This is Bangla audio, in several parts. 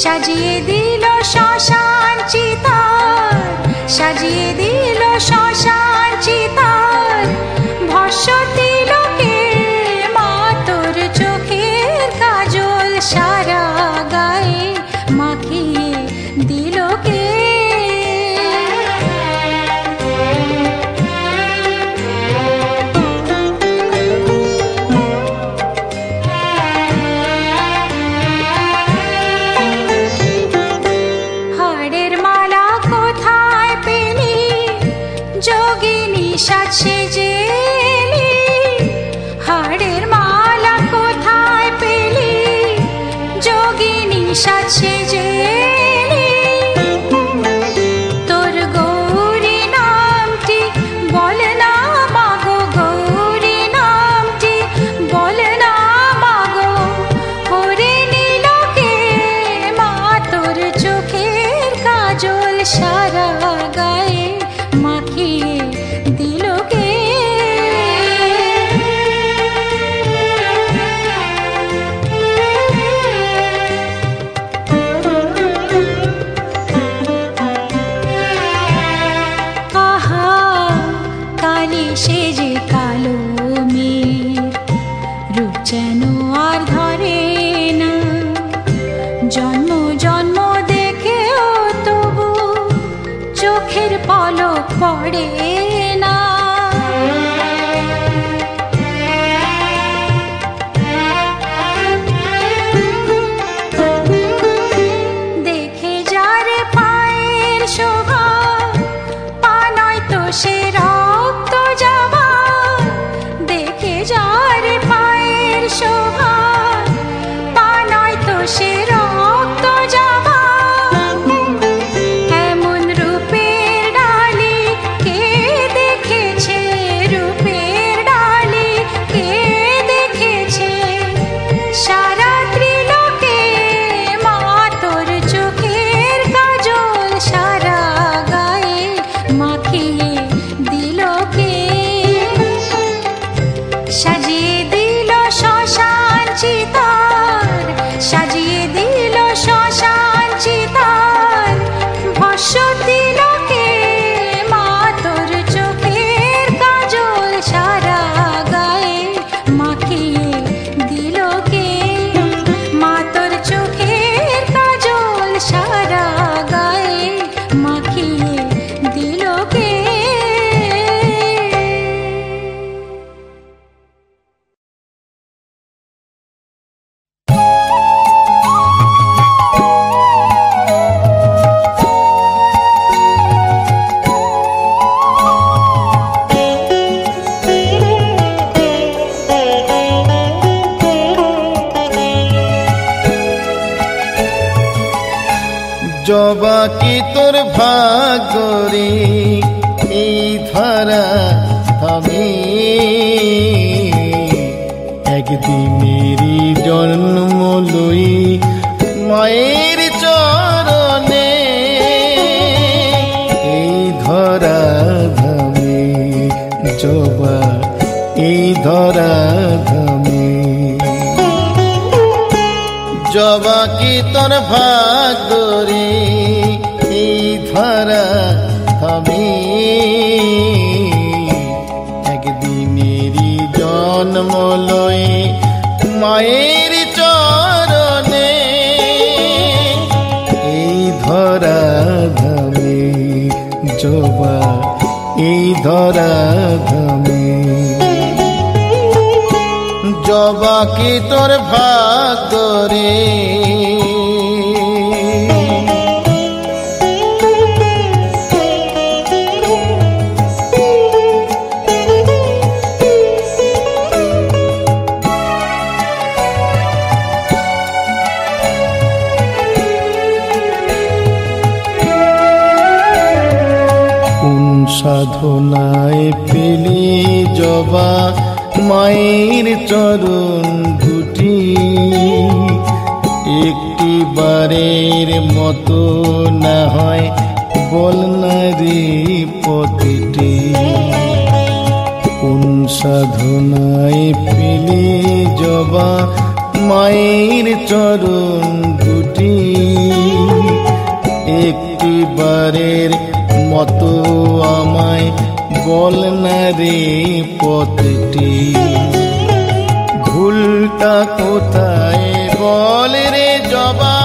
সাজিয়ে দিল শ্মশান চিতার, সাজিয়ে দিল শ্মশান চিতার, ভস্য তিলকে মা তোর চোখের কাজল সারা গায়ে মাখিয়ে দিল কে। সাজে জেলি হাড়ের মালা কোথায় পেলি, যোগিনী সাজে জেলি। তোর গৌরী নামটি বল না মাগো, গৌরী নামটি বল না মাগো, করে নিল কে মা তোর চোখের কাজল সারা গায়ে মাখিয়ে দিল কে। পড়ে না। দেখে যার পায়ের শোভা, পা নয় তো সে রক্ত যাওয়া। দেখে যার পায়ের শোভা, পা নয় তো সে রক্ত যাওয়া। এমন রূপের ডালি কে দেখেছে, রূপের ডালি কে দেখেছে। সারা ত্রিলোকে মা তোর চোখের কাজল সারা গায়ে মাখিয়ে দিল কে। সাজিয়ে দিল শ্মশান চিতার, সাজিয়ে দিল শ্মশান চিতার। ভস্য দিল কে মা তোর চোখের কাজল সারা গায়ে মাখিয়ে দিল কে। মা তোর চোখের কাজল সারা গায়ে মাখিয়ে দিল কে। জবা কি তোর ভাগ্যরে এই ধরা থামে। একদিনেরই জন্ম লই মায়ের চরণে, এই ধরা ধামে জবা এই ধরা ধামে। জবা কি তোর ভাগ্যরে এই ধরা থামে। একদিনেরই জন্ম লই মায়ের চরণে, এই ধরা ধামে জবা এই ধরা ধামে। জবা কি তোর ভাগ্যরে কোন সাধনায় পেলে জবা মায়ের চরণ দুটি। একটি বারের মতো না হয় বল না রে পথটি। কোন সাধনায় পেলে জবা মায়ের চরণ দুটি। একটি বারের মতো আমায় বল না রে পথটি। ভুলটা কোথায় বল রে জবা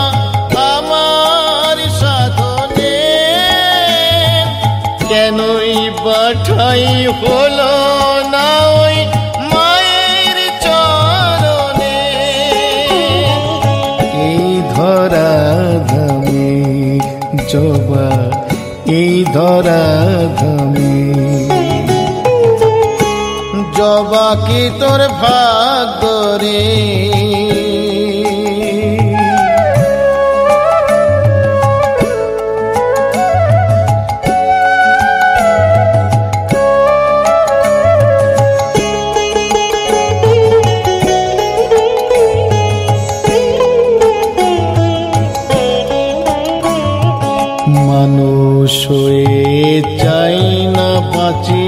আমার সাধনে। কেনই পাঠাই হলো না ওই মায়ের চরণে। এই ধরা ধামে জবা এই ধরা ধামে। জবা কি তোর ভাগ্যরে মানুষ হয়ে চাই না বাঁচি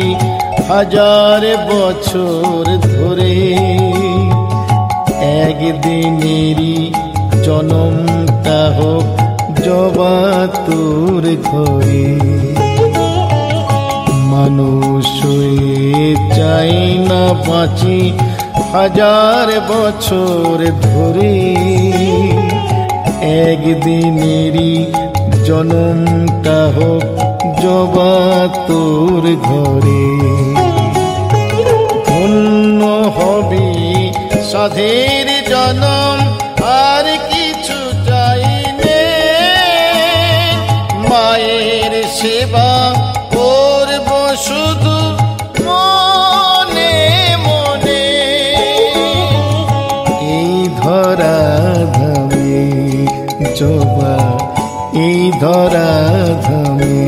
হাজার বছর ধরে। একদিনেরই জনমটা হোক জবা তোর ঘরে। মানুষ হয়ে চাই না বাঁচি হাজার বছর ধরে। একদিনেরই জনমটা হোক জবা তোর ঘরে। ধন্য হবি সাধের জনম, আর কিছু চাই নে। মায়ের সেবা করব শুধু মনে মনে। এই ধরা ধামে জবা, এই ধরা ধামে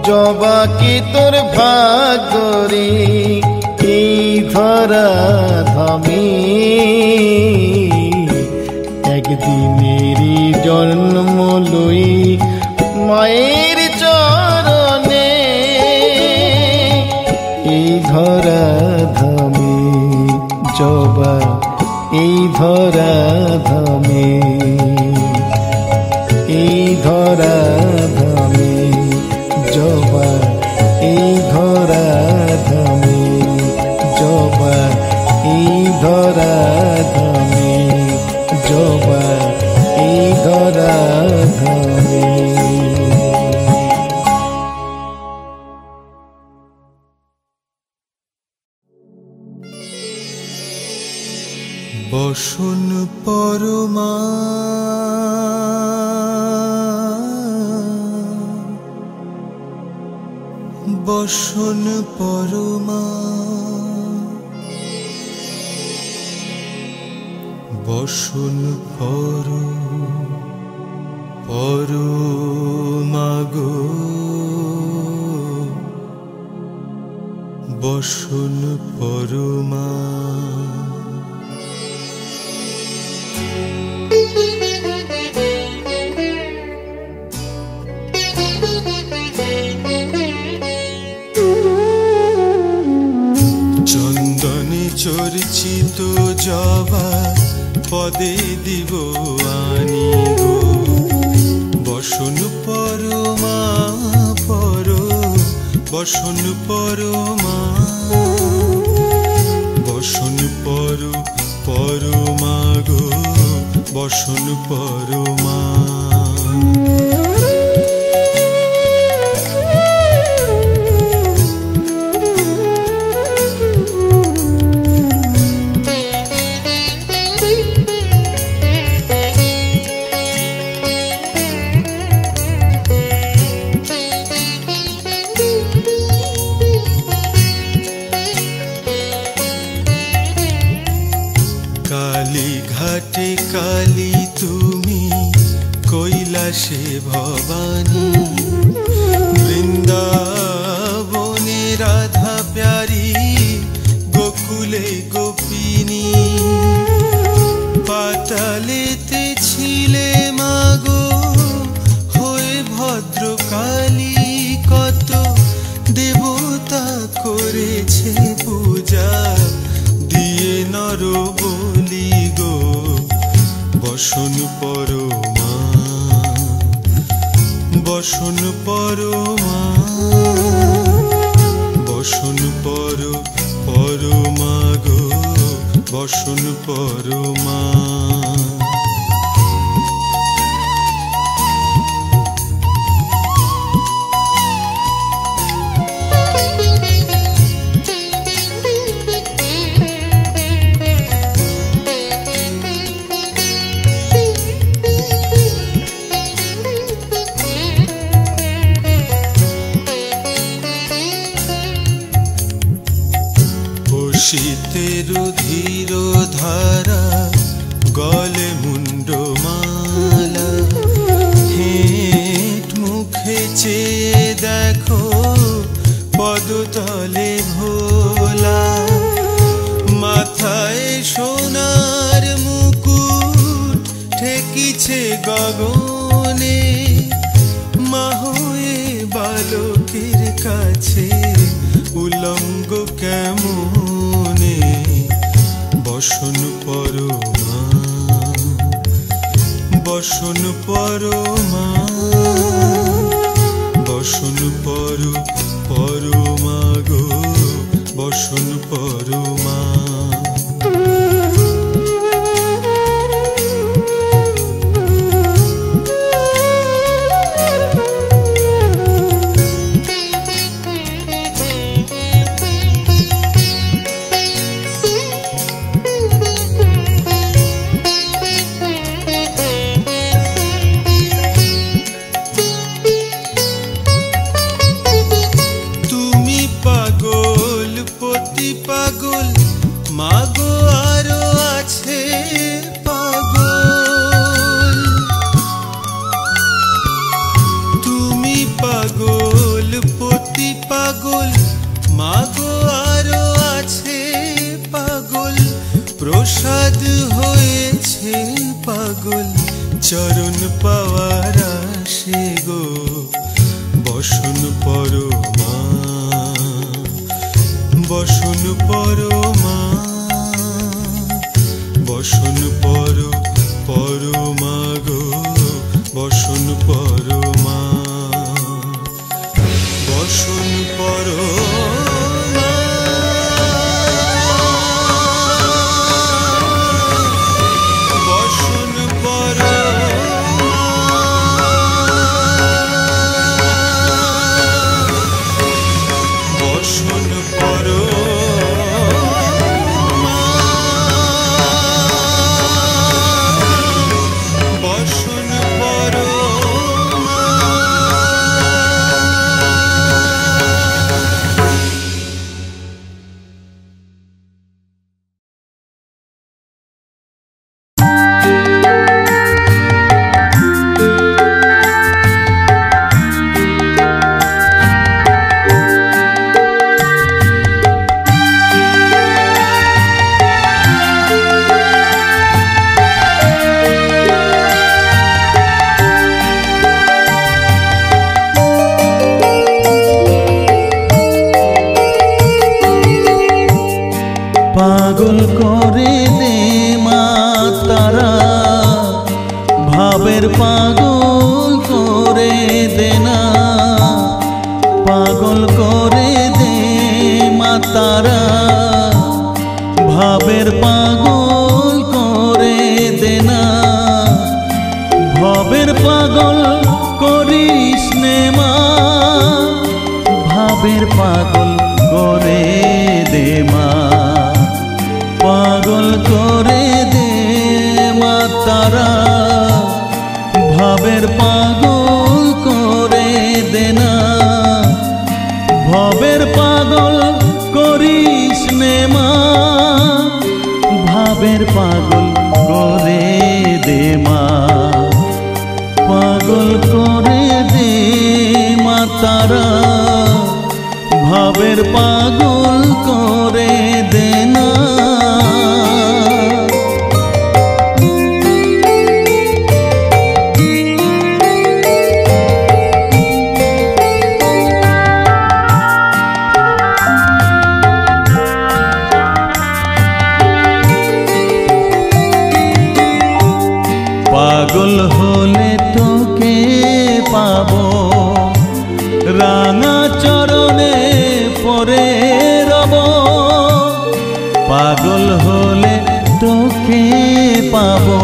জবা কি তোর ভাগ্যরে। এই ধরা ধামে একদিনেরই জন্ম লই মায়ের চরণে। এই ধরা ধামে জবা, এই ধরা ধামে, এই ধরা ধামে জবা, এই ধরা ধামে জবা, এই ধরা ধামে জবা, এই ধরা ধামে। বসন পরমা বসন পরমা, বসন পরমা গো, বসন পরমা। চন্দনে চর্চিত জবা পদে দিব আনি গো, বসন পরমা বসন পরমা, বসন পরমা গো, বসন পরমা। কালীঘাটে কালী তুমি, কৈলাসে ভবানী, বৃন্দাবনে রাধা প্যারি, গোকুলে গোপিনী। পাতালেতে ছিলে মাগো হয়ে ভদ্রকালী, কত দেবতা করেছে পূজা দিয়ে নর বলি গো, বসন পরমা বসন পরমা, বসন পরমা গো, বসন পরমা। শীতের ধীর ধারা, গলে মুন্ড মালা, হেঁট মুখে চেয়ে দেখো পদতলে ভোলা। মাথায় সোনার মুকুট ঠেকিছে গগনে, মা হয়ে বালকের কাছে উলঙ্গ কেমনে, বসন পরমা বসন পরমা, বসন পরমা গো, বসন পরমা। চরণ পাওয়ার আসে গো বসন পরমা, বসন পরমা, বসন পরমা গো বসন পরমা, বসন পরমা, বসন পরমা, বসন পরমা, বসন পরমা। পাগল করে দে মা তারা, ভাবের পাগল করে দে না, পাগল করে দে মা তারা, ভাবের পাগল করে দে না, ভবের পাগল করিস নে মা, ভাবের পাগল করে দে মা, পাগল করে দে মা তারা, ভাবের পাগল করে দে না, ভবের পাগল করিস নে মা, ভাবের পাগল করে দে মা, পাগল করে দে মা তারা, ভাবের পাগল করে দে না। পাগল হলে তোকে পাবো, রাঙা চরণে পরে রব, পাগল হলে তোকে পাবো,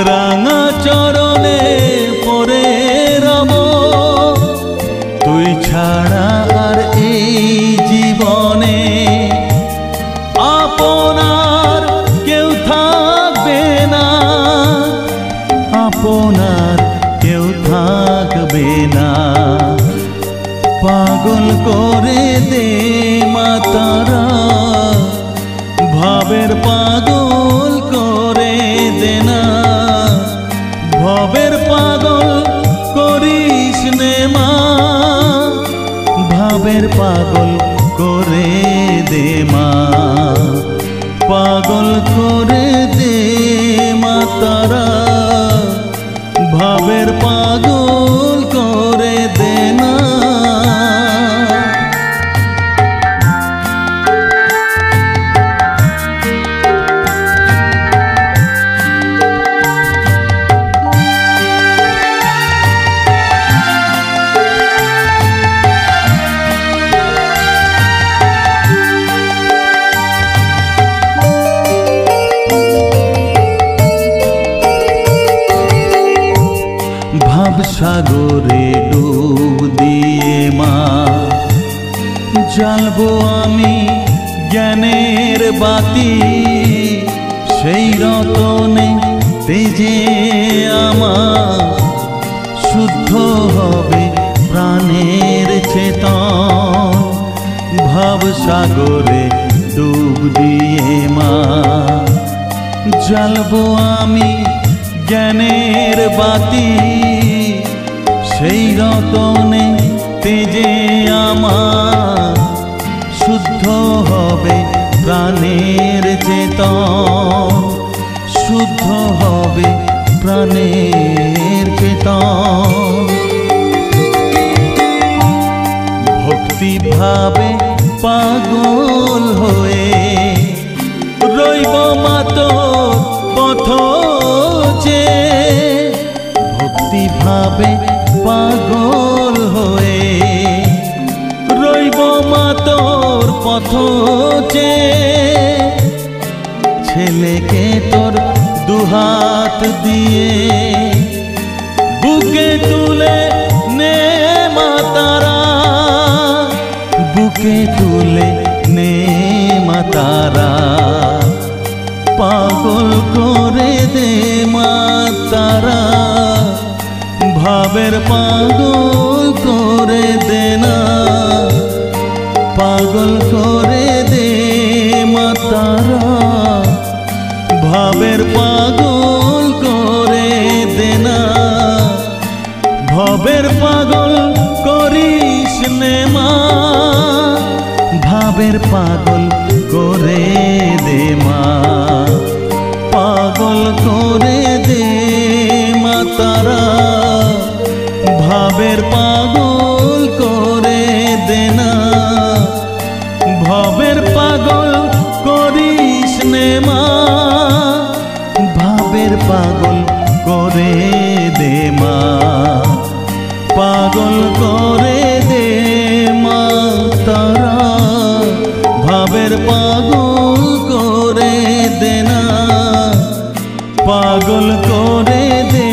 রাঙা চরণে পরে রব, তুই ছাড়া আর এই জীবনে আপনার কেউ থাকবে না, আপনার কেউ থাকবে না, পাগল করে দে মা তারা, ভাবের পাগল করে দে না, ভবের পাগল করিস নে মা, ভাবের পাগল করে দে মা, পাগল করে দে মা তারা, ভাবের পাগল করে দে না। সাগরে ডুব দিয়ে মা, জ্বালবো আমি জ্ঞানের বাতি, সেই রতনে তেজে আমার শুদ্ধ হবে প্রাণের চেতন, ভাব সাগরে ডুব দিয়ে মা, জ্বালবো আমি জ্ঞানের বাতি, সেই রতনে তেজে আমার শুদ্ধ হবে প্রাণের চেতন, শুদ্ধ হবে প্রাণের চেতন। ভক্তি ভাবে পাগল হয়ে রইব মাতো পথ যে। ভক্তি ভাবে পাগল হয়ে রইব মাতোর পথ যে। ছেলেকে তোর দুহাত দিয়ে বুকে তুলে নে মা তারা, বুকে তুলে নে মা তারা। পাগল করে দে মা তারা, ভাবের পাগল করে দে না। পাগল করে দে মা তারা, ভাবের পাগল করে দে না। ভবের পাগল করিস নে মা, ভাবের পাগল করে দে মা। পাগল করে দে মা তারা, ভাবের পাগল করে দে না। ভবের পাগল করিস নে মা, ভাবের পাগল করে দে মা। পাগল করে দে মা তারা, ভাবের পাগল করে দে না। পাগল করে দে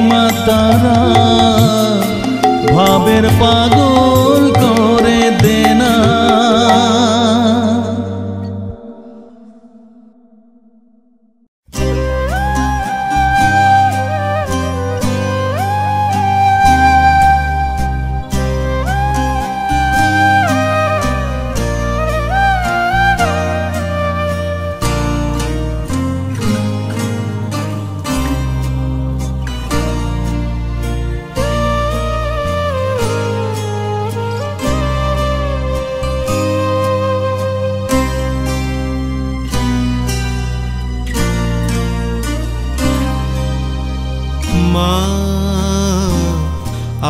মা তারা, ভাবের পাগল করে দে না।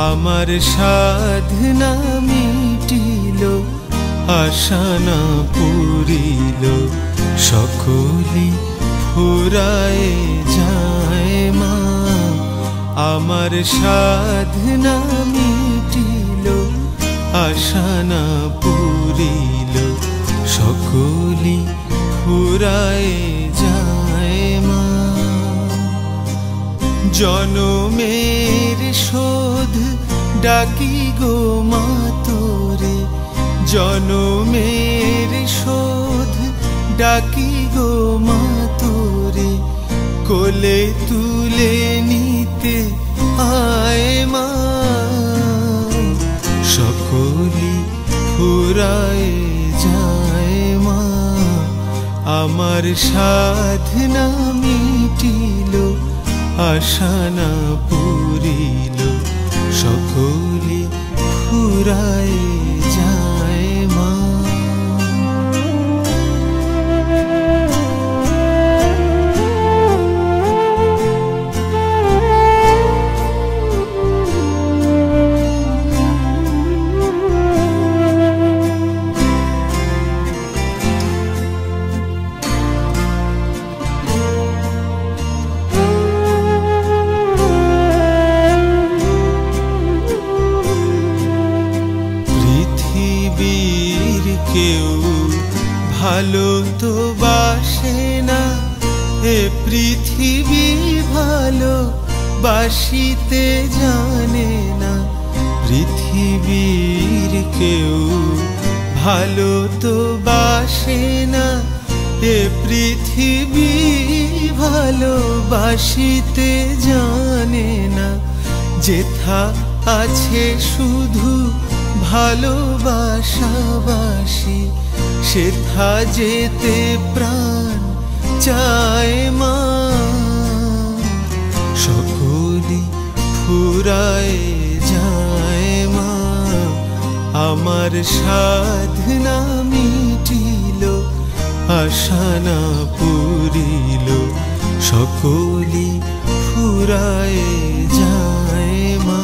আমার সাধনা মিটিল, আশা না পুরিল, সকলি ফুরায় যায় মা। আমার সাধনা মিটিল, আশা না পুরিল, সকলি ফুরায় যায় মা। জনমের শোধ ডাকি গো মা তোরে, জনমের শোধ ডাকি গো মা তোরে। কোলে তুলে নিতে আয় মা, সকলি ফুরায় যায় মা। আমার সাধনা মিটিল, আশা না পুরিল, সকলি ফুরায় যায় মা। কেউ ভালো তো বাসে না, এ পৃথিবী ভালো বাসিতে জানে না। পৃথিবীর কেউ ভালো তো বাসে না, এ পৃথিবী ভালো বাসিতে জানে না। যেথা আছে শুধু ভালোবাসাবাসি, সেথা যেতে প্রাণ চায় মা। সকলি ফুরায় যায় মা। আমার সাধনা মিটিল, আশা না পুরিল, সকলি ফুরায়ে যায় মা।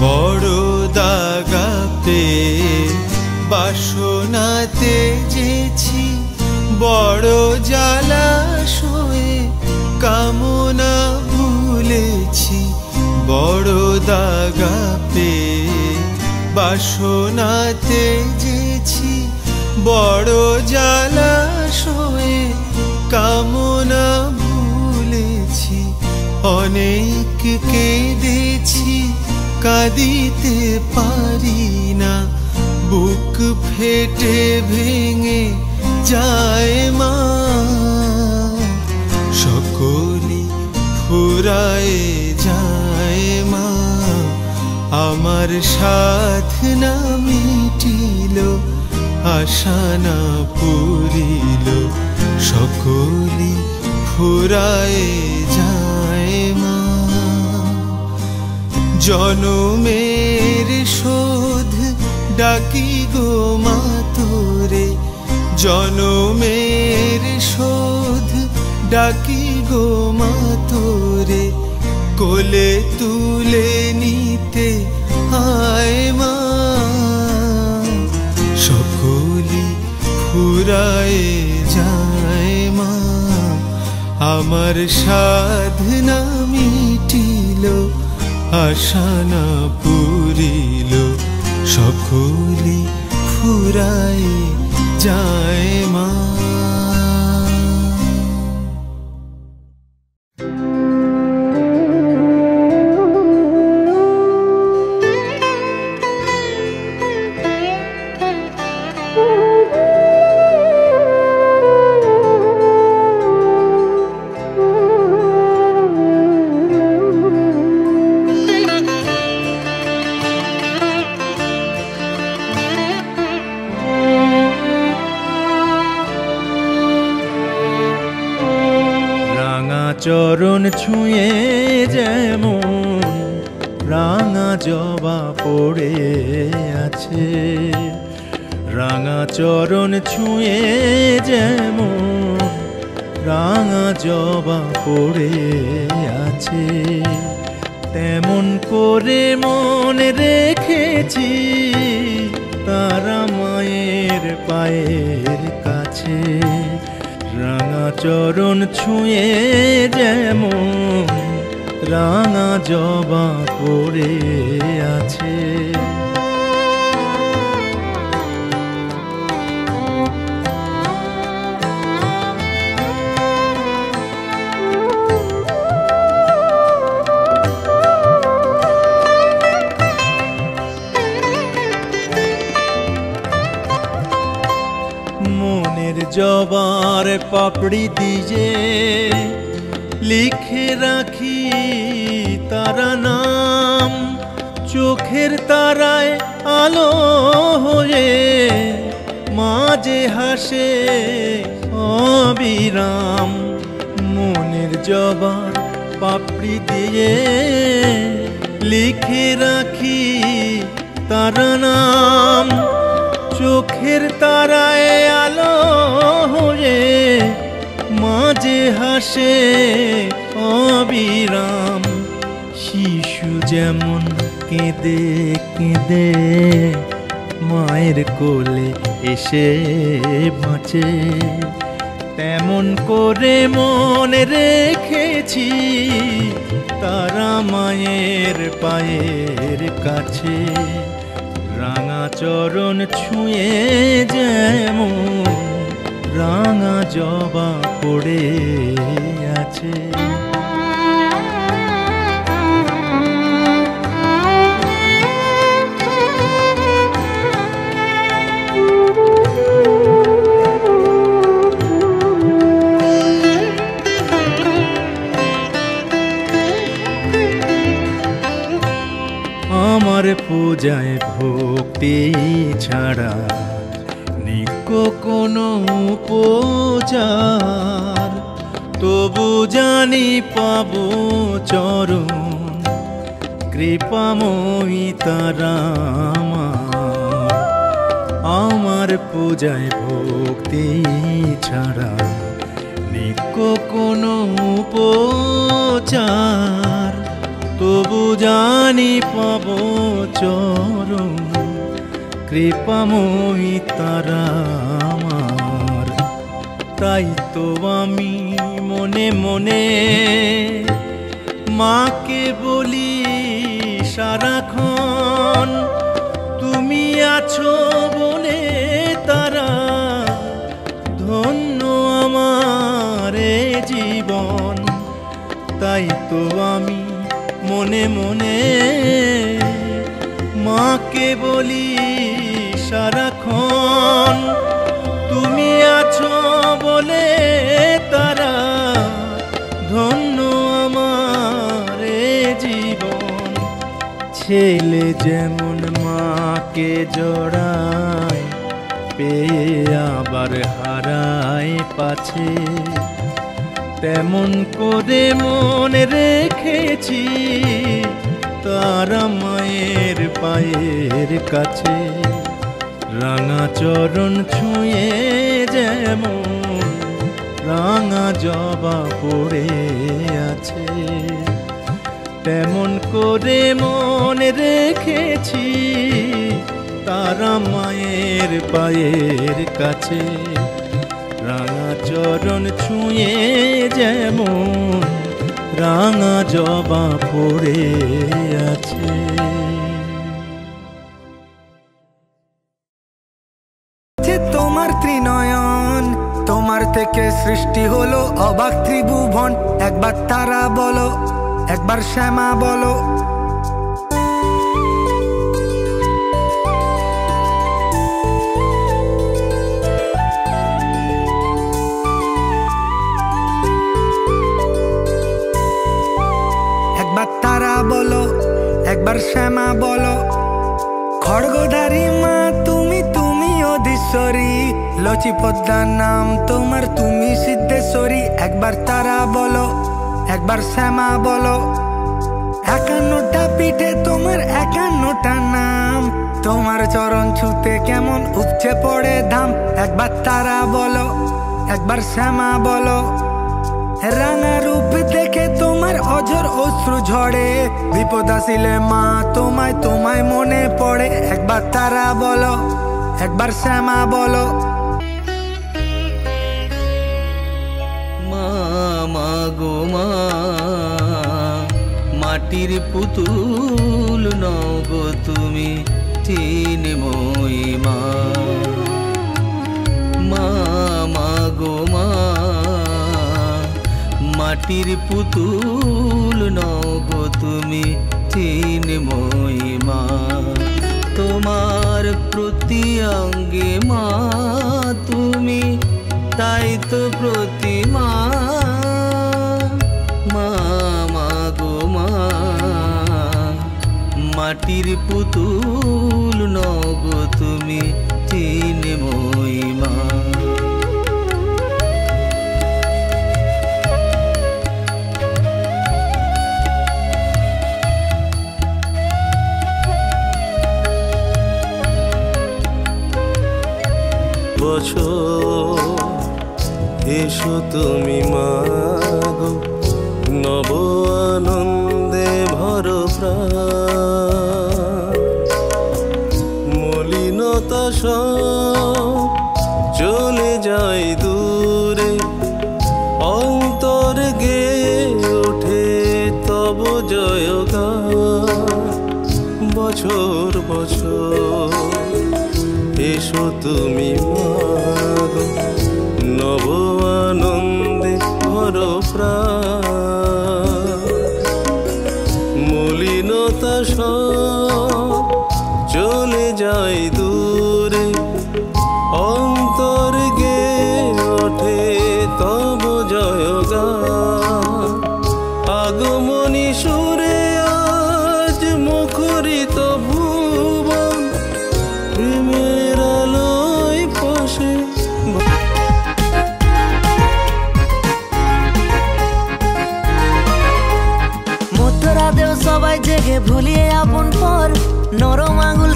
বড় দাগা পেয়ে বাসনাতে যেছি, বড় জ্বালাশয়ে কামনা ভুলেছি। বড় দাগা পেয়ে বাসনাতে যেছি, বড় জ্বালাশয়ে কামনা ভুলেছি। অনেক কেঁদেছি, কাঁদিতে পারি না, বুক ফেটে ভেঙে যায় মা। সকলি ফুরায়ে যায় মা, আমার সাধনা মিটিল, আশা না পুরিল। সকলি ফুরায়ে যায় মা। জনমের শোধ ডাকি গো মা তোরে, জনমের শোধ ডাকি গো মা তোরে। কোলে তুলে নিতে আয় মা, সকলি ফুরায়ে যায় মা। আমার সাধনা মিটিল, আশা না পুরিল। সকলি ফুরায়ে যায় মা। চরণ ছুঁয়ে যেমন রাঙা জবা পড়ে আছে, রাঙা চরণ ছুঁয়ে যেমন রাঙা জবা পড়ে আছে, তেমন করে মনে রেখেছি তারা মায়ের পায়ের কাছে। রাঙা চরণ ছুঁয়ে যেমন রাঙা জবা পড়ে আছে। মনের জবার পাপড়ি দিয়ে লিখে রাখি তারা নাম, চোখের তারায় আলো হয়ে মাঝে হাসে অবিরাম। মনের জবার পাপড়ি দিয়ে লিখে রাখি তারা নাম, চোখের তারায় আলো হয়ে মাঝে হাসে অবিরাম। শিশু যেমন কেঁদে কেঁদে মায়ের কোলে এসে বাঁচে, তেমন করে মনে রেখেছি তারা মায়ের পায়ের কাছে। রাঙা চরণ ছুঁয়ে যেমন রাঙা জবা পড়ে আছে। পূজায় ভক্তি ছাড়া নিক কোনো পূজার, তবু জানি পাব চরণ কৃপাময়ী তারা। আমার পূজায় ভক্তি ছাড়া নিক কোনো পূজার, তবু জানি পাব চরণ কৃপাময়ী তারা আমার। তাই তো আমি মনে মনে মাকে বলি সারাক্ষণ, তুমি আছো বলে তারা ধন্য আমার জীবন। তাই তো আমি মনে মনে মাকে বলি সারাক্ষণ, তুমি আছো বলে তারা ধন্য আমার জীবন। ছেলে যেমন মাকে জড়ায়, পেয়ে আবার হারায় পাছে, তেমন করে মনে রেখেছি তারা মায়ের পায়ের কাছে। রাঙা চরণ ছুঁয়ে যেমন রাঙা জবা পড়ে আছে, তেমন করে মনে রেখেছি তারা মায়ের পায়ের কাছে। রাঙা চরণ ছুঁয়ে যেমন রাঙা জবা পড়ে আছে। তোমার ত্রিনয়ন, তোমার থেকে সৃষ্টি হলো অবাক ত্রিভুবন। একবার তারা বলো, একবার শ্যামা বলো। একবার তারা বলো, একবার শ্যামা বলো। খড়গধারী মা তুমি, তুমি অধীশ্বরী। লচি পদ্মার নাম তোমার, তুমি সিদ্ধেশ্বরী। একবার তারা বলো, একবার শ্যামা বলো। 51টা পিঠে তোমার 51টা নাম, তোমার চরণ ছুতে কেমন উপচে পড়ে ধাম। একবার তারা বলো, একবার শ্যামা বলো। রাঙা রূপ দেখে তোমার অঝর অশ্রু ঝরে, বিপদ আসিলে মা তোমায় তোমায় মনে পড়ে। একবার তারা বলো, একবার শ্যামা বলো। মা মা গো মা, মাটির পুতুল নও গো তুমি, চিন্ময়ী মা। মা মা গো মা, মাটির পুতুল নও গো তুমি, চিন্ময়ী মা। তোমার প্রতি অঙ্গে মা তুমি, তাই তো প্রতিমা। মা মা গো মা, মাটির পুতুল নও গো তুমি, চিন্ময়ী মা। বছর এসো তুমি মা গো, নব আনন্দে ভর প্রাণ। মলিনতা সব চলে যায় দূরে, অন্তর গেয়ে ওঠে তব জয়গান। বছর বছর এসো তুমি মা গো, নব আনন্দে ভর প্রাণ। মলিনতা সব চলে যায় দূরে, অন্তর গেয়ে ওঠে তব জয়গান। আগমনী সুরে আজ মুখরিত ভূ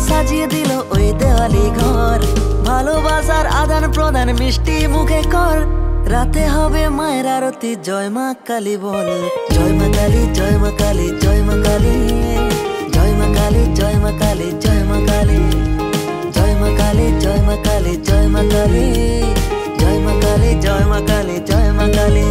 সাজিয়ে দিল ওই দেওয়ালি ঘর। ভালোবাসার আদান প্রদান মিষ্টি মুখে কর। রাতে হবে মায়ের আরতি, জয় মা কালী বল। জয় মা কালী, জয় মা কালী, জয় মা কালী, জয় মা কালী, জয় মা কালী, জয় মা কালী, জয় মা কালী, জয় মা কালী, জয় মা কালী, জয় মা কালী, জয় মা কালী, জয় মা কালী।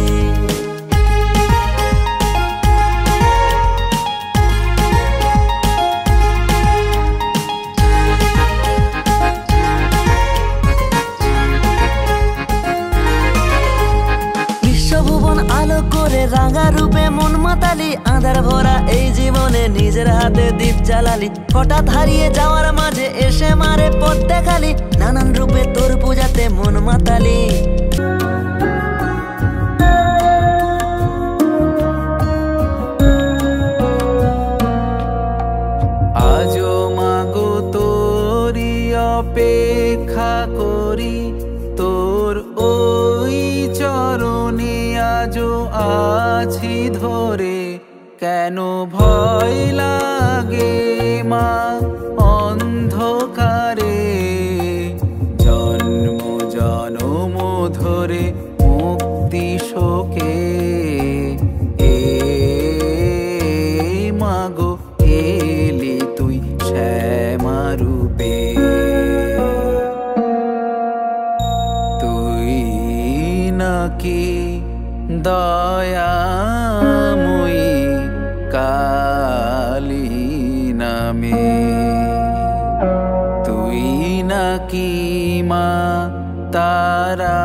বিশ্বভুবন আলো করে রাঙা রূপে মন মাতালি, আঁধার ভরা এই জীবনে নিজের হাতে দীপ জ্বালালি। হঠাৎ হারিয়ে যাওয়ার মাঝে এসে মারে পথ দেখালি, নানান রূপে তোর পূজাতে মন মাতালি। আজো মাগো তোরি অপেক্ষা করি, তোর ওই চরণে আজো আছি ধরে। কেন ভয় লাগে মা অন্ধকারে, জন্ম জনম ধরে মুক্তি শোকে। এ মাগো এলি তুই শ্যামা রূপে, তুই নাকি দয়াময়ী কালী নামে, তুই নাকি মা তারা।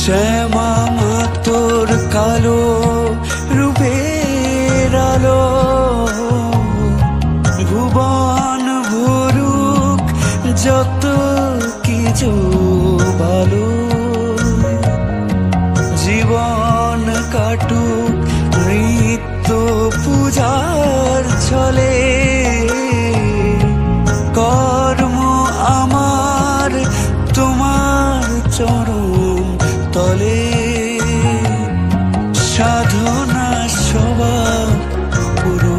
শ্যামা মা তোর কালো রূপের আলো, ভুবন ভরুক যত কিছু ভালো, জীবন কাটুক নিত্য পূজার ছলে। কর্ম আমার তোমার চরণ তলে, সাধনা সবার পুরো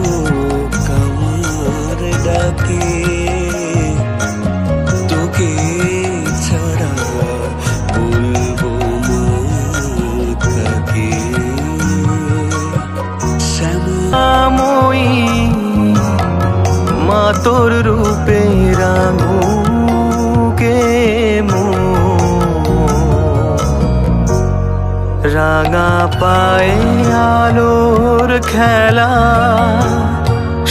কামার ডাকে। তোকে ছাড়া বলবো মা কাকে। শ্যামাময়ী মা তোর রূপে রাঙুকে রাঙা পায়ে আলোর খেলা,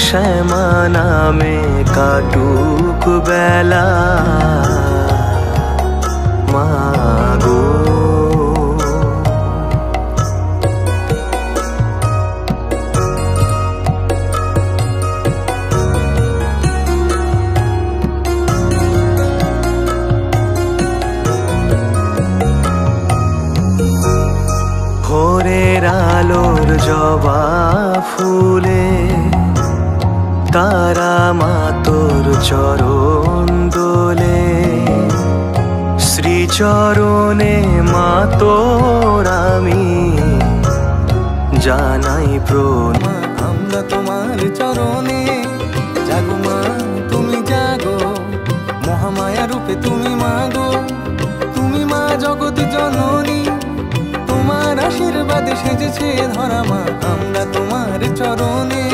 শ্যামা নামে কাটুক বেলা মাগো। ভোরের আলোর জবা ফুলে তারা মা তোর চরণ দোলে, শ্রীচরণে মা তোর আমি জানাই প্রণাম। আমরা তোমার চরণে জাগো মা, তুমি জাগো, মহামায়া রূপে তুমি মাগো। তুমি মা জগৎ জননী, তোমার আশীর্বাদে সেজেছে ধরা মা আমরা তোমার চরণে।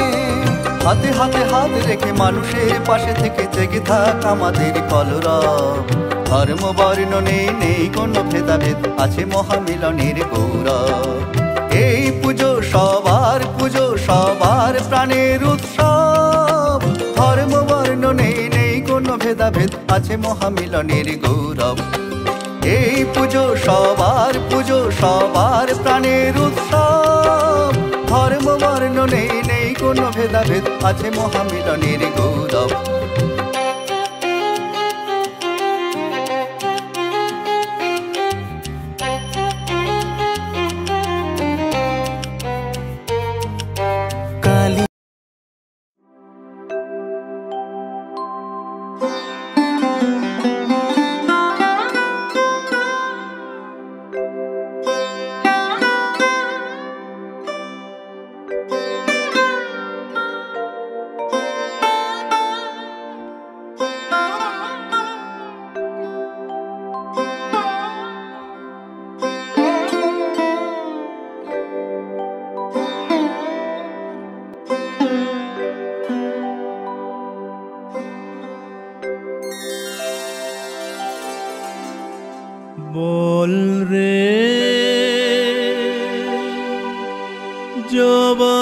হাতে হাতে হাত রেখে মানুষের পাশে থেকে জেগে থাক আমাদের কলরব। ধর্ম বর্ণ নেই কোনো ভেদাভেদ, আছে মহামিলনের গৌরব। এই পুজো সবার প্রাণের উৎসব। ধর্ম বর্ণ নেই কোনো ভেদাভেদ, আছে মহামিলনের গৌরব। এই পুজো সবার প্রাণের উৎসব। ধর্ম বর্ণ নেই কোনো ভেদাভেদ, আছে মহামিলনের গৌরব। বল রে জবা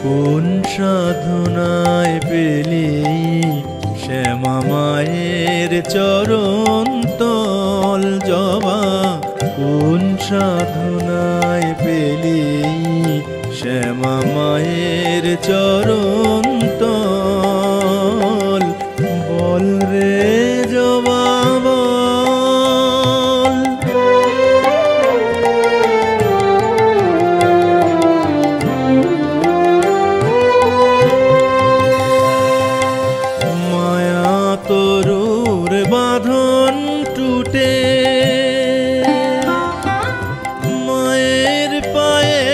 কোন সাধনায় পেলি শ্যামা মায়ের চরণ তল জবা কোন সাধনায় পেলি শ্যামা মায়ের চরণ তল বল রে জবা বল মায়া তরুর বাঁধন টুটে মায়ের পায়ে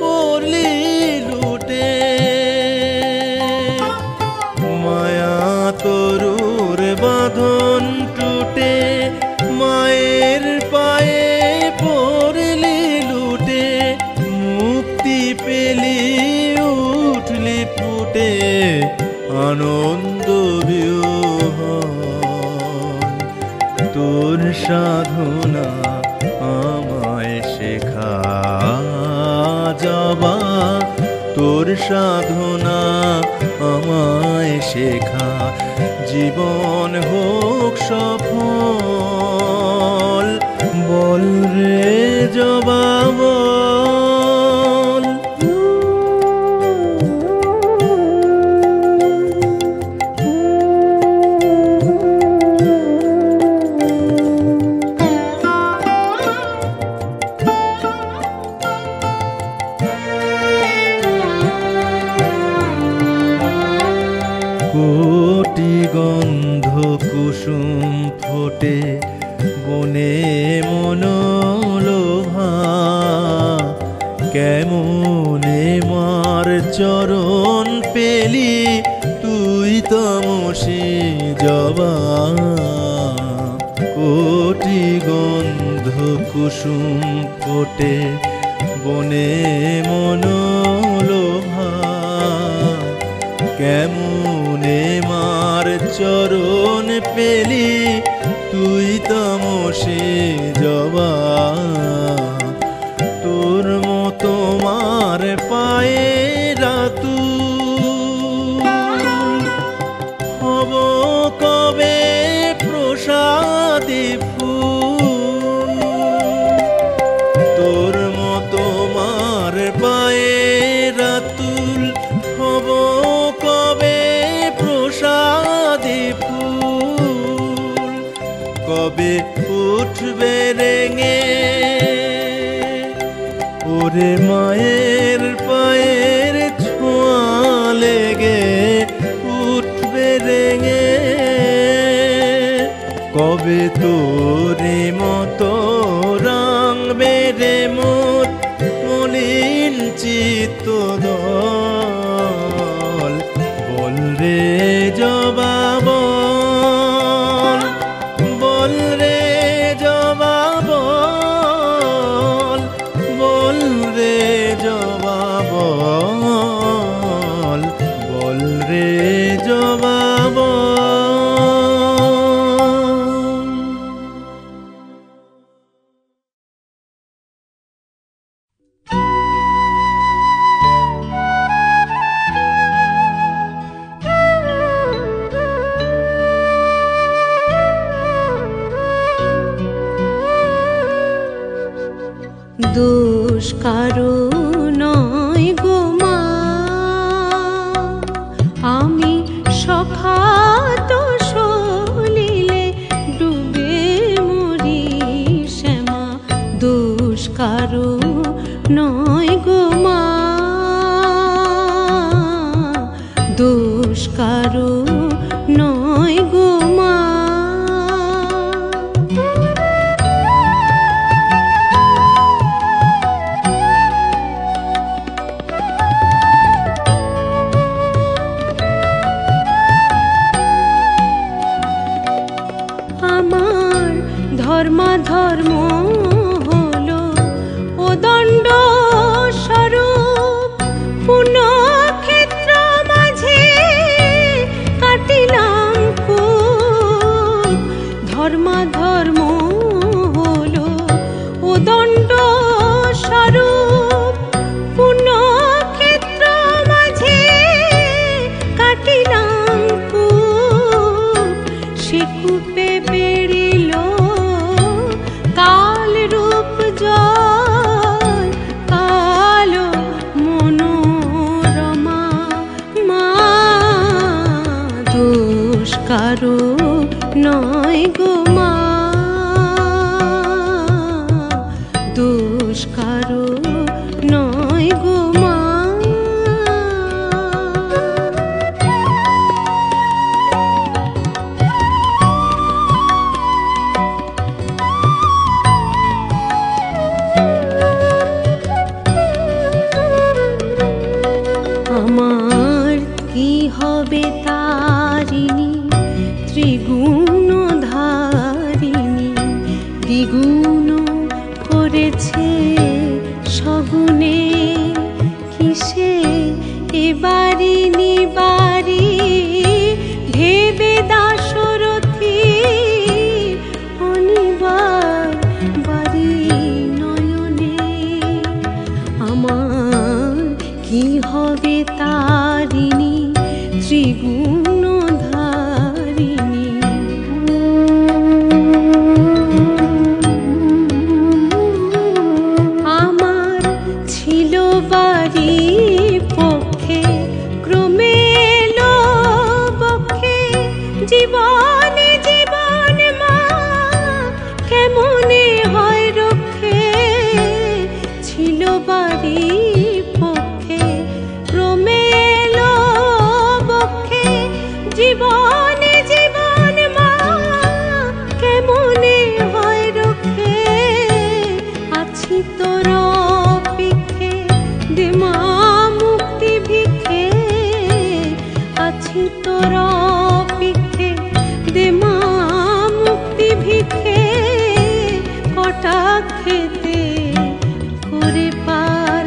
পড়লি লুটে মায়া তরুর বাঁধন টুটে মায়ের পায়ে পড়লি লুটে মুক্তি পেলি উঠলি ফুটে আনন্দ বিহ্বল তোর সাধনা আমায় শেখা জবা তোর সাধনা আমায় শেখা জীবন হোক সফল বল রে জবা বল কোটি গন্ধ কুসুম ফোটে বনে মনোলোভা কেমনে মার চরণ পেলি তুই তমসি জবা কোটি গন্ধ কুসুম ফোটে বনে মনোলোভা কেমনে মার চরণ পেলি তুই তমসে জবা তোর মতো মার পায়ে রাতু হব কবে প্রসাদে ফুল তোর মতো মার পায়ে রাতুল হব কবে প্রসাদে ফুল কবে উঠবে রেঙে ওরে মায়ের পায়ের ছোঁয়া লেগে উঠবে রেঙে কবে তোরে মতো রাঙবে রে মোর মলিন চিত্ত দল বল রে জবা বল বল রে জবা বল বল রে জবা বল বল রে জবা বল দোষ কারো নয় গো মা আমি সখাত সলিলে ডুবে মরি শ্যামা দোষ কারো নয় গো মা দোষ কারো নয় গো মা ধর্ম হলো দোষ কারো নয় গো মা। আমার কি হবে তারিণী ত্রিগুণ ধারিণী, দ্বিগুণ করেছে সগুণে, কিসে এবারি নিবারি ভেবে দাশরথী অনিবার বাড়ি নয়নে। আমার কি হবে তারিণী ত্রিগুণ ধারিণী। আমার ছিল বাড়ি পক্ষে ক্রমে এলো বক্ষে, জীবনে জীবন মা কেমনে হয় রক্ষে। ছিল বাড়ি পক্ষে ক্রমে এলো বক্ষে, জীবনে জীবন মা কেমনে হয় রক্ষে। আছি তোর অপেক্ষে দে মা মুক্তি ভিক্ষে, আছি তোর অপেক্ষে দে মা মুক্তি ভিক্ষে। কটা খেতে করে পার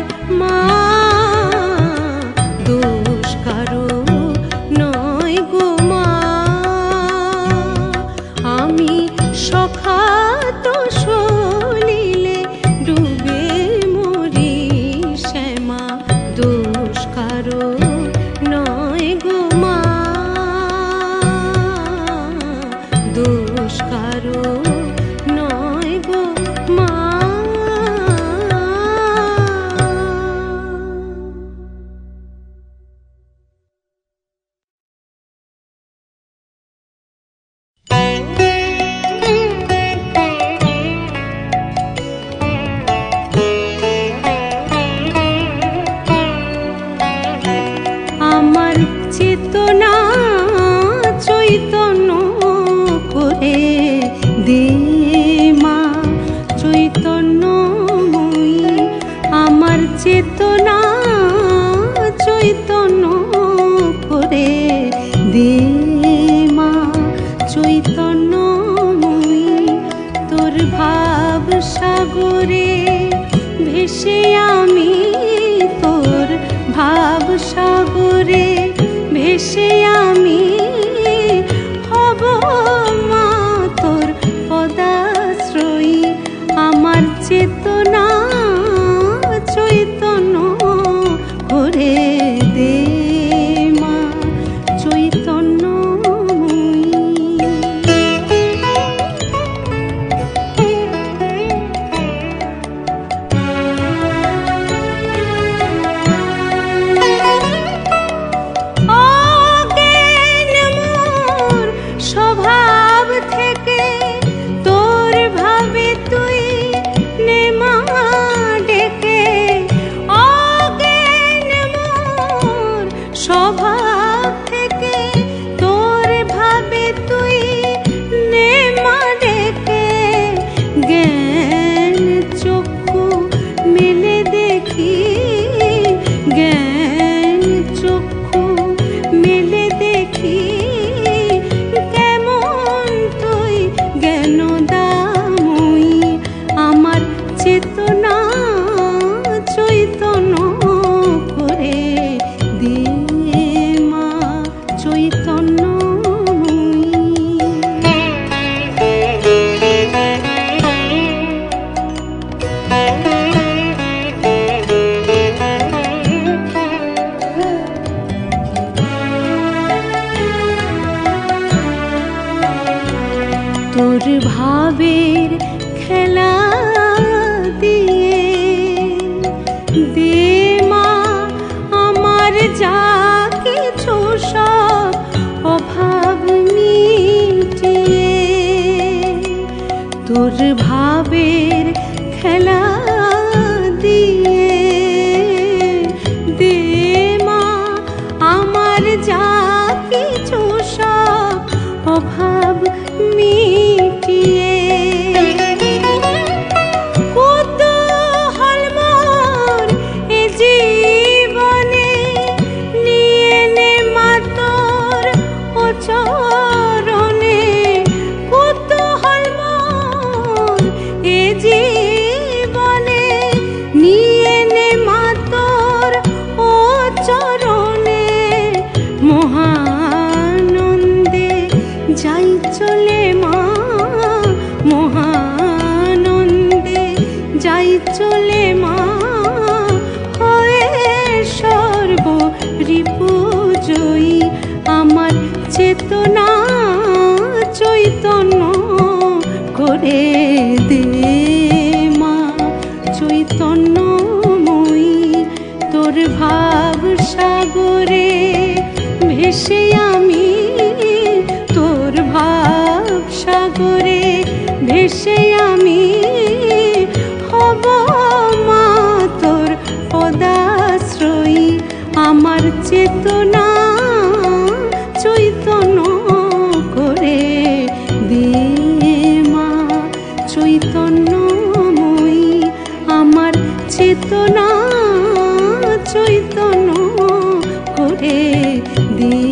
চৈতন্যময়ী তোর ভাব সাগরে ভেসে আমি, তোর ভাব সাগরে ভেসে আমি হব মা তোর পদাশ্রয়ী। আমার চেতনা চৈতন্য করে দে মা, চৈতন্যময়ী আমার চেতনা চৈতন্য করে দে।